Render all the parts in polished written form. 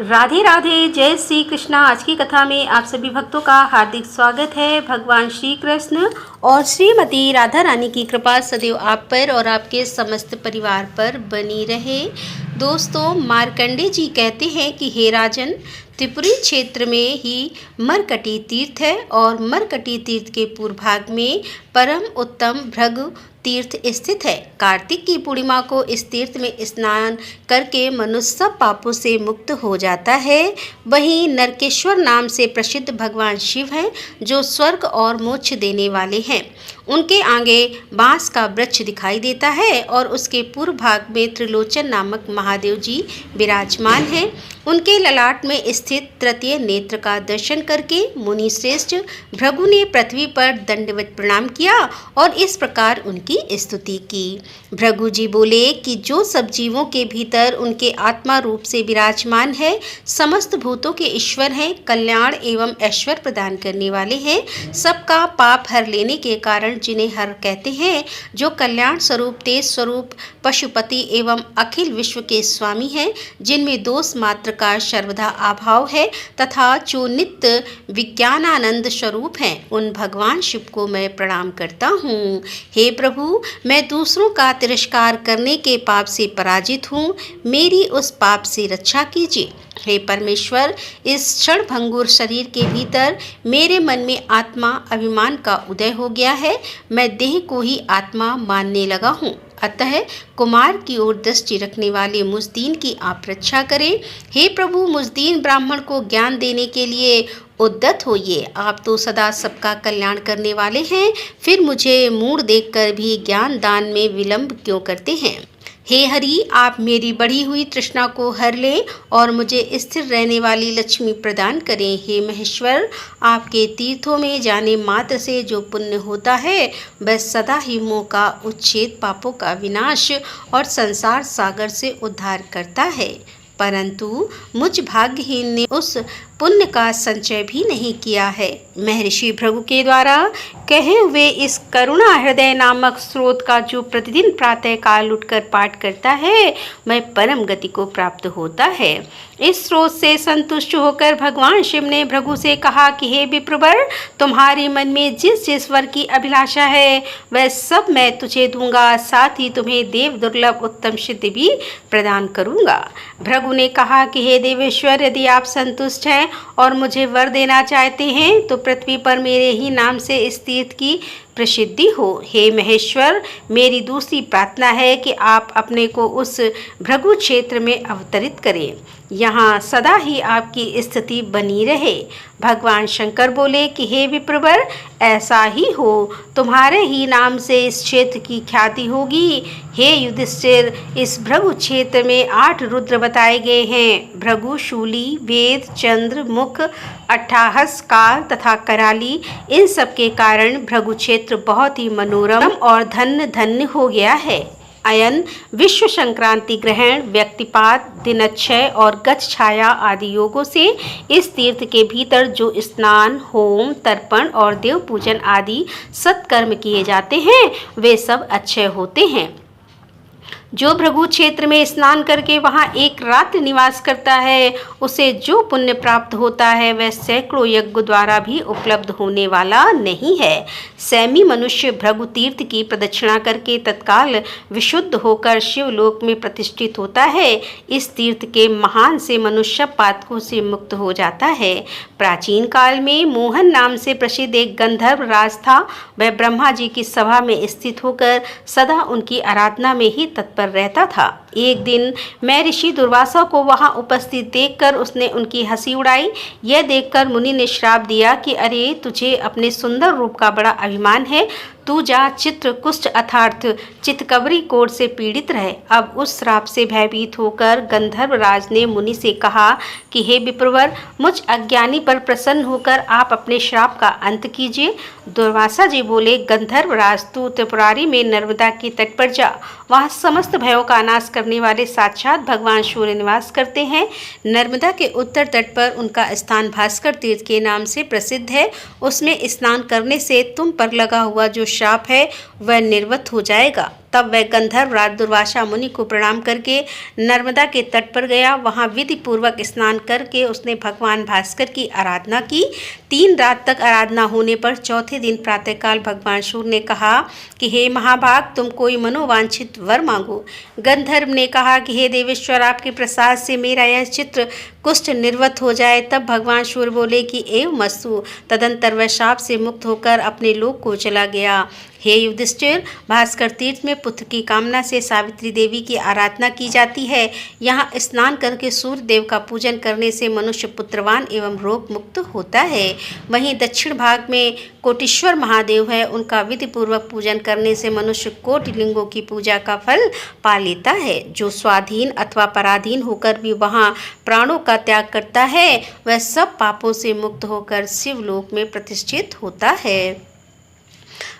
राधे राधे, जय श्री कृष्णा। आज की कथा में आप सभी भक्तों का हार्दिक स्वागत है। भगवान श्री कृष्ण और श्रीमती राधा रानी की कृपा सदैव आप पर और आपके समस्त परिवार पर बनी रहे। दोस्तों, मार्कंडे जी कहते हैं कि हे राजन, त्रिपुरी क्षेत्र में ही मरकटी तीर्थ है और मरकटी तीर्थ के पूर्व भाग में परम उत्तम भृगु तीर्थ स्थित है। कार्तिक की पूर्णिमा को इस तीर्थ में स्नान करके मनुष्य सब पापों से मुक्त हो जाता है। वहीं नरकेश्वर नाम से प्रसिद्ध भगवान शिव हैं, जो स्वर्ग और मोक्ष देने वाले हैं। उनके आगे बांस का वृक्ष दिखाई देता है और उसके पूर्व भाग में त्रिलोचन नामक महादेव जी विराजमान हैं। उनके ललाट में स्थित तृतीय नेत्र का दर्शन करके मुनि श्रेष्ठ भृगु ने पृथ्वी पर दंडवत प्रणाम किया और इस प्रकार उनकी स्तुति की। भृगु जी बोले कि जो सब जीवों के भीतर उनके आत्मा रूप से विराजमान है, समस्त भूतों के ईश्वर हैं, कल्याण एवं ऐश्वर्य प्रदान करने वाले हैं, सबका पाप हर लेने के कारण जिन्हें हर कहते हैं, जो कल्याण स्वरूप, तेज स्वरूप, पशुपति एवं अखिल विश्व के स्वामी हैं, जिनमें दोष मात्र का सर्वदा अभाव है तथा जो नित्य विज्ञानानंद स्वरूप हैं, उन भगवान शिव को मैं प्रणाम करता हूँ। हे प्रभु, मैं दूसरों का तिरस्कार करने के पाप से पराजित हूँ, मेरी उस पाप से रक्षा कीजिए। हे परमेश्वर, इस क्षण भंगुर शरीर के भीतर मेरे मन में आत्मा अभिमान का उदय हो गया है। मैं देह को ही आत्मा मानने लगा हूँ। अतः कुमार की ओर दृष्टि रखने वाले मुजदीन की आप रक्षा करें। हे प्रभु, मुजदीन ब्राह्मण को ज्ञान देने के लिए उद्यत होइए। आप तो सदा सबका कल्याण करने वाले हैं, फिर मुझे मूढ़ देखकर भी ज्ञान दान में विलंब क्यों करते हैं। हे हरि, आप मेरी बढ़ी हुई तृष्णा को हर लें और मुझे स्थिर रहने वाली लक्ष्मी प्रदान करें। हे महेश्वर, आपके तीर्थों में जाने मात्र से जो पुण्य होता है, वह सदा ही मोह का उच्छेद, पापों का विनाश और संसार सागर से उद्धार करता है। परंतु मुझ भाग्यहीन ने उस पुण्य का संचय भी नहीं किया है। महर्षि भृगु के द्वारा कहे हुए इस करुणा हृदय नामक स्रोत का जो प्रतिदिन प्रातः काल उठकर पाठ करता है, वह परम गति को प्राप्त होता है। इस स्रोत से संतुष्ट होकर भगवान शिव ने भृगु से कहा कि हे विप्रवर, तुम्हारे मन में जिस जिस वर की अभिलाषा है, वह सब मैं तुझे दूंगा, साथ ही तुम्हें देव दुर्लभ उत्तम सिद्धि भी प्रदान करूंगा। भृगु ने कहा कि हे देवेश्वर, यदि आप संतुष्ट हैं और मुझे वर देना चाहते हैं, तो पृथ्वी पर मेरे ही नाम से इस तीर्थ की प्रसिद्धि हो। हे महेश्वर, मेरी दूसरी प्रार्थना है कि आप अपने को उस भृगु क्षेत्र में अवतरित करें, यहाँ सदा ही आपकी स्थिति बनी रहे। भगवान शंकर बोले कि हे विप्रवर, ऐसा ही हो, तुम्हारे ही नाम से इस क्षेत्र की ख्याति होगी। हे युधिष्ठिर, इस भृगु क्षेत्र में 8 रुद्र बताए गए हैं। भृगु, शूली, वेद, चंद्र, मुख, अट्ठाहस, काल तथा कराली, इन सब के कारण भृगु क्षेत्र बहुत ही मनोरम और धन्य धन्य हो गया है। अयन, विश्व संक्रांति ग्रहण, व्यक्तिपात, दिनक्षय और गच्छ छाया आदि योगों से इस तीर्थ के भीतर जो स्नान, होम, तर्पण और देव पूजन आदि सत्कर्म किए जाते हैं, वे सब अच्छे होते हैं। जो भृगु क्षेत्र में स्नान करके वहाँ एक रात्रि निवास करता है, उसे जो पुण्य प्राप्त होता है, वह सैकड़ों यज्ञ द्वारा भी उपलब्ध होने वाला नहीं है। सैमी मनुष्य भृगु तीर्थ की प्रदक्षिणा करके तत्काल विशुद्ध होकर शिवलोक में प्रतिष्ठित होता है। इस तीर्थ के महान से मनुष्य पातकों से मुक्त हो जाता है। प्राचीन काल में मोहन नाम से प्रसिद्ध एक गंधर्व राज था। वह ब्रह्मा जी की सभा में स्थित होकर सदा उनकी आराधना में ही तत्पर रहता था। एक दिन मैं ऋषि दुर्वासा को वहां उपस्थित देखकर उसने उनकी हंसी उड़ाई। यह देखकर मुनि ने श्राप दिया कि अरे, तुझे अपने सुंदर रूप का बड़ा अभिमान है, तू जा चित्र कुष्ठ अर्थात चितकबरी कोढ़ से पीड़ित रहे। अब उस श्राप से भयभीत होकर गंधर्व राज ने मुनि से कहा कि हे विप्रवर, मुझ अज्ञानी पर प्रसन्न होकर आप अपने श्राप का अंत कीजिए। दुर्वासा जी बोले, गंधर्व राज, तू त्रिपुरारी में नर्मदा के तट पर जा, वहाँ समस्त भयों का नाश करने वाले साक्षात भगवान सूर्य निवास करते हैं। नर्मदा के उत्तर तट पर उनका स्थान भास्कर तीर्थ के नाम से प्रसिद्ध है। उसमें स्नान करने से तुम पर लगा हुआ जो शाप है, वह निर्वत हो जाएगा। तब वह गंधर्व राज दुर्वासा मुनि को प्रणाम करके नर्मदा के तट पर गया। वहां विधि पूर्वक स्नान करके उसने भगवान भास्कर की आराधना की। 3 रात तक आराधना होने पर चौथे दिन प्रातःकाल भगवान सूर्य ने कहा कि हे महाभाग, तुम कोई मनोवांछित वर मांगो। गंधर्व ने कहा कि हे देवेश्वर, आपके प्रसाद से मेरा यह चित्र कुष्ठ निर्वत हो जाए। तब भगवान सूर्य बोले कि एवं मस्तु। तदंतर वह शाप से मुक्त होकर अपने लोक को चला गया। हे युधिष्ठिर, भास्कर तीर्थ में पुत्र की कामना से सावित्री देवी की आराधना की जाती है। यहाँ स्नान करके सूर्य देव का पूजन करने से मनुष्य पुत्रवान एवं रोग मुक्त होता है। वहीं दक्षिण भाग में कोटीश्वर महादेव है। उनका विधि पूर्वक पूजन करने से मनुष्य कोटि लिंगों की पूजा का फल पा लेता है। जो स्वाधीन अथवा पराधीन होकर भी वहाँ प्राणों का त्याग करता है, वह सब पापों से मुक्त होकर शिवलोक में प्रतिष्ठित होता है।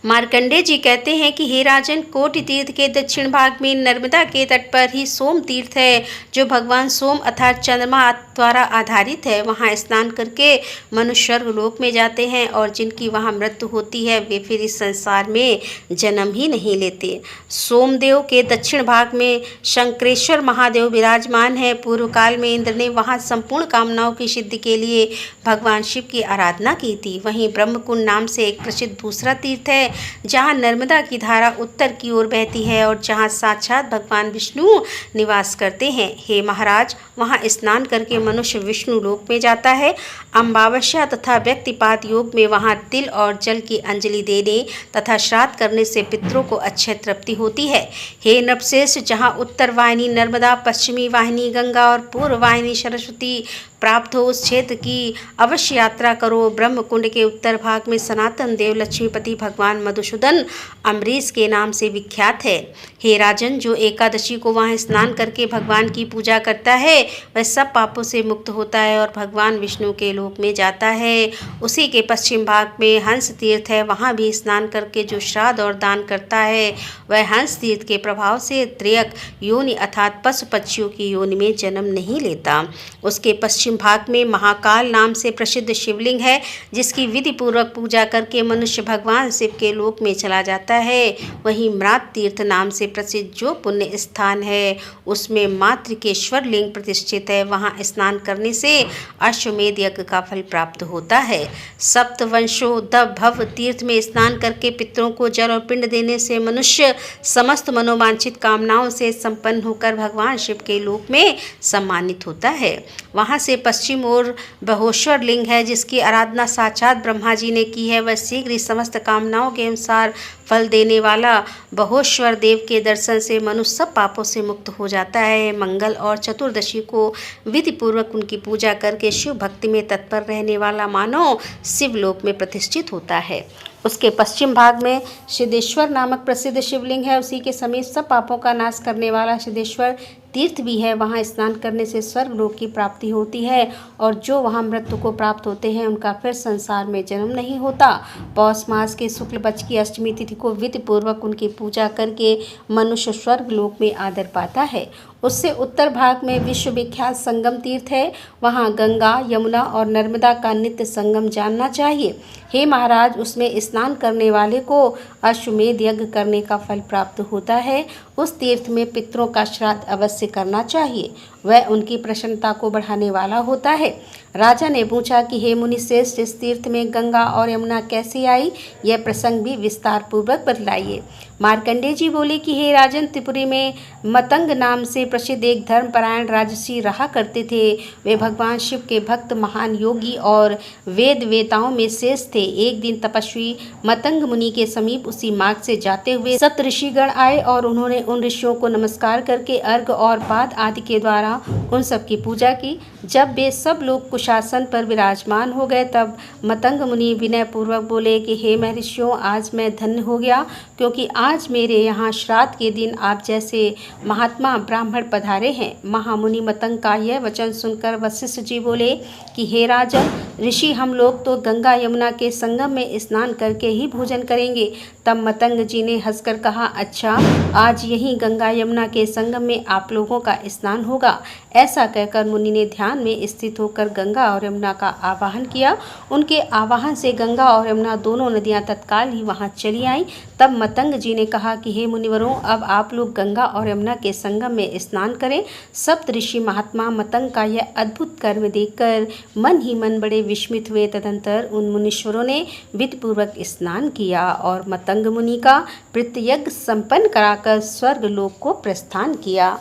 मार्कंडेय जी कहते हैं कि हे राजन, कोटि तीर्थ के दक्षिण भाग में नर्मदा के तट पर ही सोम तीर्थ है, जो भगवान सोम अर्थात चंद्रमा द्वारा आधारित है। वहाँ स्नान करके मनुष्य स्वर्गलोक में जाते हैं और जिनकी वहाँ मृत्यु होती है वे फिर इस संसार में जन्म ही नहीं लेते। सोमदेव के दक्षिण भाग में शंकरेश्वर महादेव विराजमान है। पूर्व काल में इंद्र ने वहाँ संपूर्ण कामनाओं की सिद्धि के लिए भगवान शिव की आराधना की थी। वहीं ब्रह्मकुंड नाम से एक प्रसिद्ध दूसरा तीर्थ है, जहाँ नर्मदा की धारा उत्तर की ओर बहती है और जहाँ साक्षात भगवान विष्णु निवास करते हैं। हे महाराज, वहाँ स्नान करके मनुष्य विष्णु लोक में जाता है। अमावस्या तथा व्यक्तिपात योग में वहाँ तिल और जल की अंजलि देने तथा श्राद्ध करने से पितरों को अक्षय तृप्ति होती है। हे नृपश्रेष्ठ, जहाँ उत्तर वाहिनी नर्मदा, पश्चिमी वाहिनी गंगा और पूर्व वाहिनी सरस्वती प्राप्त हो, उस क्षेत्र की अवश्य यात्रा करो। ब्रह्मकुंड के उत्तर भाग में सनातन देव लक्ष्मीपति भगवान मधुसूदन अम्बरीश के नाम से विख्यात है। हे राजन, जो एकादशी को वहाँ स्नान करके भगवान की पूजा करता है, वह सब पापों से मुक्त होता है और भगवान विष्णु के लोक में जाता है। उसी के पश्चिम भाग में हंस तीर्थ है। वहाँ भी स्नान करके जो श्राद्ध और दान करता है, वह हंस तीर्थ के प्रभाव से त्रियक योनि अर्थात पशु पक्षियों की योनि में जन्म नहीं लेता। उसके पश्चिम भाग में महाकाल नाम से प्रसिद्ध शिवलिंग है, जिसकी विधि पूर्वक पूजा करके मनुष्य भगवान शिव के लोक में चला जाता है। वहीं म्रात तीर्थ नाम से प्रसिद्ध जो पुण्य स्थान है, उसमें मातृकेश्वर लिंग प्रतिष्ठित है। वहां स्नान करने से अश्वमेध यज्ञ का फल प्राप्त होता है। सप्तवंशोद्भव भव तीर्थ में स्नान करके पितरों को जल और पिंड देने से मनुष्य समस्त मनोवांछित कामनाओं से संपन्न होकर भगवान शिव के लोक में सम्मानित होता है। वहाँ से पश्चिम ओर बहोश्वर लिंग है, जिसकी आराधना साक्षात ब्रह्मा जी ने की है। वह शीघ्र ही समस्त कामनाओं के अनुसार फल देने वाला बहोश्वर देव के दर्शन से मनुष्य सब पापों से मुक्त हो जाता है। मंगल और चतुर्दशी को विधि पूर्वक उनकी पूजा करके शिव भक्ति में तत्पर रहने वाला मानव शिवलोक में प्रतिष्ठित होता है। उसके पश्चिम भाग में सिद्धेश्वर नामक प्रसिद्ध शिवलिंग है। उसी के समीप सब पापों का नाश करने वाला सिद्धेश्वर तीर्थ भी है। वहाँ स्नान करने से स्वर्ग लोक की प्राप्ति होती है और जो वहाँ मृत्यु को प्राप्त होते हैं, उनका फिर संसार में जन्म नहीं होता। पौष मास के शुक्ल पक्ष की अष्टमी तिथि को विधि पूर्वक उनकी पूजा करके मनुष्य स्वर्ग लोक में आदर पाता है। उससे उत्तर भाग में विश्व विख्यात संगम तीर्थ है। वहाँ गंगा, यमुना और नर्मदा का नित्य संगम जानना चाहिए। हे महाराज, उसमें स्नान करने वाले को अश्वमेध यज्ञ करने का फल प्राप्त होता है। उस तीर्थ में पितरों का श्राद्ध अवश्य करना चाहिए, वह उनकी प्रसन्नता को बढ़ाने वाला होता है। राजा ने पूछा कि हे मुनि श्रेष्ठ, इस तीर्थ में गंगा और यमुना कैसे आई, यह प्रसंग भी विस्तार पूर्वक बतलाइए। मार्कंडेय जी बोले कि हे राजन, त्रिपुरी में मतंग नाम से प्रसिद्ध एक धर्मपरायण राजसी रहा करते थे। वे भगवान शिव के भक्त, महान योगी और वेद वेताओं में श्रेष्ठ थे। एक दिन तपस्वी मतंग मुनि के समीप उसी मार्ग से जाते हुए सप्त ऋषिगण आए और उन्होंने उन ऋषियों को नमस्कार करके अर्घ और पाद आदि के द्वारा उन सब की पूजा की। जब वे सब लोग कुशासन पर विराजमान हो गए, तब मतंग मुनि विनय पूर्वक बोले कि हे महर्षियों, आज मैं धन्य हो गया, क्योंकि आज मेरे यहाँ श्राद्ध के दिन आप जैसे महात्मा ब्राह्मण पधारे हैं। महामुनि मतंग का यह वचन सुनकर वशिष्ठ जी बोले कि हे राजन, ऋषि हम लोग तो गंगा यमुना के संगम में स्नान करके ही भोजन करेंगे। तब मतंग जी ने हंसकर कहा, अच्छा, आज यहीं गंगा यमुना के संगम में आप लोगों का स्नान होगा। ऐसा कहकर मुनि ने ध्यान में स्थित होकर गंगा और यमुना का आवाहन किया। उनके आवाहन से गंगा और यमुना दोनों नदियां तत्काल ही वहां चली आईं। तब मतंग जी ने कहा कि हे मुनिवरों, अब आप लोग गंगा और यमुना के संगम में स्नान करें। सप्त ऋषि महात्मा मतंग का यह अद्भुत कर्म देखकर मन ही मन बड़े विस्मित हुए। तदंतर उन मुनीश्वरों ने विधिपूर्वक स्नान किया और मतंग मुनि का पितृयज्ञ संपन्न कराकर स्वर्ग लोक को प्रस्थान किया।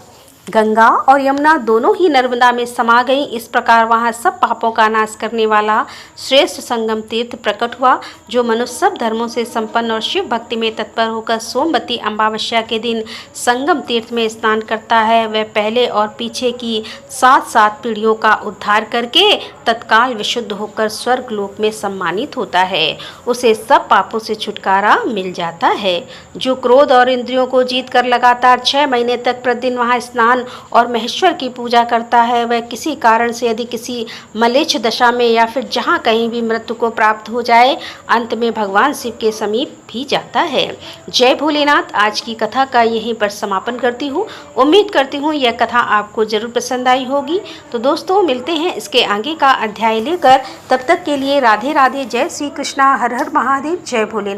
गंगा और यमुना दोनों ही नर्मदा में समा गईं। इस प्रकार वहां सब पापों का नाश करने वाला श्रेष्ठ संगम तीर्थ प्रकट हुआ, जो मनुष्य सब धर्मों से संपन्न और शिव भक्ति में तत्पर होकर सोमवती अमावस्या के दिन संगम तीर्थ में स्नान करता है, वह पहले और पीछे की 7 पीढ़ियों का उद्धार करके तत्काल विशुद्ध होकर स्वर्ग लोक में सम्मानित होता है। उसे सब पापों से छुटकारा मिल जाता है। जो क्रोध और इंद्रियों को जीत कर लगातार 6 महीने तक प्रतिदिन वहां स्नान और महेश्वर की पूजा करता है, वह किसी कारण से यदि किसी मलेच्छ दशा में या फिर जहां कहीं भी मृत्यु को प्राप्त हो जाए, अंत में भगवान शिव के समीप भी जाता है। जय भोलेनाथ। आज की कथा का यहीं पर समापन करती हूँ। उम्मीद करती हूँ यह कथा आपको जरूर पसंद आई होगी। तो दोस्तों, मिलते हैं इसके आगे का अध्याय लेकर। तब तक के लिए राधे राधे। जय श्री कृष्णा। हर हर महादेव। जय भोलेनाथ।